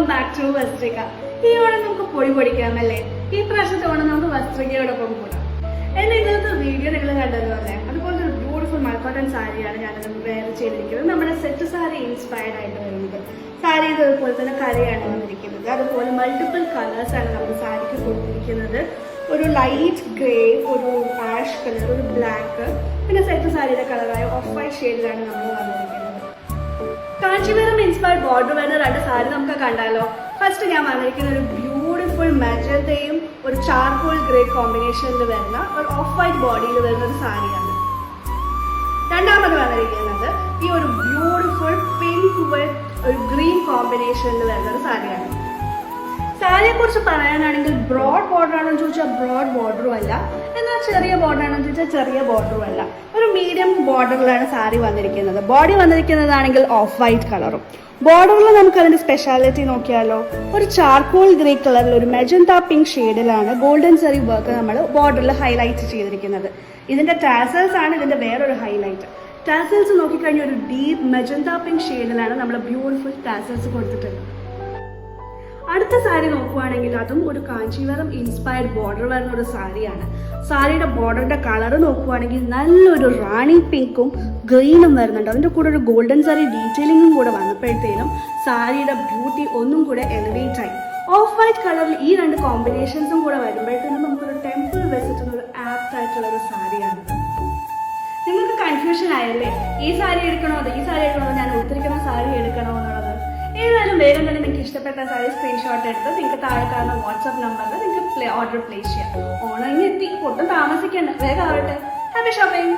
Welcome back to വസ്ത്രിക. ഈ ഓണം നമുക്ക് പൊടി പൊടിക്കാമല്ലേ? ഈ പ്രാവശ്യത്തെ ഓണം നമുക്ക് വസ്ത്രികയോടൊപ്പം കൂടാം. എന്റെ ഇന്നത്തെ വീഡിയോ നിങ്ങൾ കണ്ടതുപോലെ അതുപോലെ ഒരു ബ്യൂട്ടിഫുൾ മൽക്കോട്ടൺ സാരിയാണ് ഞാനത് വെയർ ചെയ്തിരിക്കുന്നത്. നമ്മുടെ സെറ്റ് സാരി ഇൻസ്പയർഡ് ആയിട്ട് വരുന്നത്. സാരി ഇതുപോലെ തന്നെ കരയാണ് വന്നിരിക്കുന്നത്. അതുപോലെ മൾട്ടിപ്പിൾ കളേഴ്സ് ആണ് നമ്മൾ സാരിക്ക് കൊടുത്തിരിക്കുന്നത്. ഒരു ലൈറ്റ് ഗ്രേ, ഒരു ആഷ് കളർ, ഒരു ബ്ലാക്ക്, പിന്നെ സെറ്റ് സാരിയുടെ കളറായ ഓഫ് വൈറ്റ് ഷെയ്ഡിലാണ് നമ്മൾ വന്നിരിക്കുന്നത്. കാഞ്ചീപുരം ഇൻസ്പയർഡ് ബോർഡർ വരുന്ന രണ്ട് സാരി നമുക്ക് കണ്ടാലോ. ഫസ്റ്റ് ഞാൻ വന്നിരിക്കുന്ന ഒരു ബ്യൂട്ടിഫുൾ മജന്തയും ഒരു ചാർക്കോൾ ഗ്രേ കോമ്പിനേഷനിൽ വരുന്ന ഒരു ഓഫ് വൈറ്റ് ബോഡിയിൽ വരുന്ന ഒരു സാരിയാണ്. രണ്ടാമത് വന്നിരിക്കുന്നത് ഈ ഒരു ബ്യൂട്ടിഫുൾ പിങ്ക് വിത്ത് ഒരു ഗ്രീൻ കോമ്പിനേഷനിൽ വരുന്ന ഒരു സാരിയാണ്. സാരിയെ കുറിച്ച് പറയാനാണെങ്കിൽ ബ്രോഡ് ബോർഡർ ആണെന്ന് ചോദിച്ചാൽ ബ്രോഡ് ബോർഡറും അല്ല, എന്നാൽ ചെറിയ ബോർഡർ ആണെന്ന് ചോദിച്ചാൽ ചെറിയ ബോർഡറും അല്ല. ഒരു മീഡിയം ബോർഡറിലാണ് സാരി വന്നിരിക്കുന്നത്. ബോഡി വന്നിരിക്കുന്നതാണെങ്കിൽ ഓഫ് വൈറ്റ് കളറും. ബോർഡറിൽ നമുക്ക് അതിന്റെ സ്പെഷ്യാലിറ്റി നോക്കിയാലോ. ഒരു ചാർക്കോൾ ഗ്രേ കളറിൽ ഒരു മെജന്ത പിങ്ക് ഷെയ്ഡിലാണ് ഗോൾഡൻ സെറി വർക്ക് നമ്മൾ ബോർഡറിൽ ഹൈലൈറ്റ് ചെയ്തിരിക്കുന്നത്. ഇതിന്റെ ടാസൽസ് ആണ് ഇതിന്റെ വേറൊരു ഹൈലൈറ്റ്. ടാസൽസ് നോക്കിക്കഴിഞ്ഞാൽ ഒരു ഡീപ്പ് മെജന്ത പിങ്ക് ഷെയ്ഡിലാണ് നമ്മൾ ബ്യൂട്ടിഫുൾ ടാസൽസ് കൊടുത്തിട്ടുള്ളത്. അടുത്ത സാരി നോക്കുവാണെങ്കിൽ അതും ഒരു കാഞ്ചീപുരം ഇൻസ്പയർഡ് ബോർഡർ വരുന്ന ഒരു സാരിയാണ്. സാരിയുടെ ബോർഡറിന്റെ കളർ നോക്കുവാണെങ്കിൽ നല്ലൊരു റാണി പിങ്കും ഗ്രീനും വരുന്നുണ്ട്. അതിന്റെ കൂടെ ഒരു ഗോൾഡൻ സാരി ഡീറ്റെയിലിംഗും കൂടെ വന്നപ്പോഴത്തേനും സാരിയുടെ ബ്യൂട്ടി ഒന്നും കൂടെ എലിവേറ്റ് ആയി. ഓഫ് വൈറ്റ് കളറിൽ ഈ രണ്ട് കോമ്പിനേഷൻസും കൂടെ വരുമ്പോഴത്തേനും നമുക്കൊരു ടെമ്പിൾ വിസിറ്റിന് ഒരു ആപ്റ്റ് ആയിട്ടുള്ള ഒരു സാരിയാണ്. നിങ്ങൾക്ക് കൺഫ്യൂഷൻ ആയല്ലേ, ഈ സാരി എടുക്കണോ അതോ ഈ സാരി എടുക്കണോ, ഞാൻ ഉടുത്തിരിക്കുന്ന സാരി എടുക്കണോ എന്നുള്ളത്? ഏതായാലും വേഗം തന്നെ നിങ്ങൾക്ക് ഇഷ്ടപ്പെട്ട സാരി സ്ക്രീൻഷോട്ട് എടുത്ത് നിങ്ങൾക്ക് താഴെ കാണുന്ന വാട്സ്ആപ്പ് നമ്പറിൽ നിങ്ങൾക്ക് ഓർഡർ പ്ലേസ് ചെയ്യാം. ഓണം ഇനി എത്തി, ഒട്ടും താമസിക്കണ്ട, വേഗം ആവട്ടെ. Happy shopping.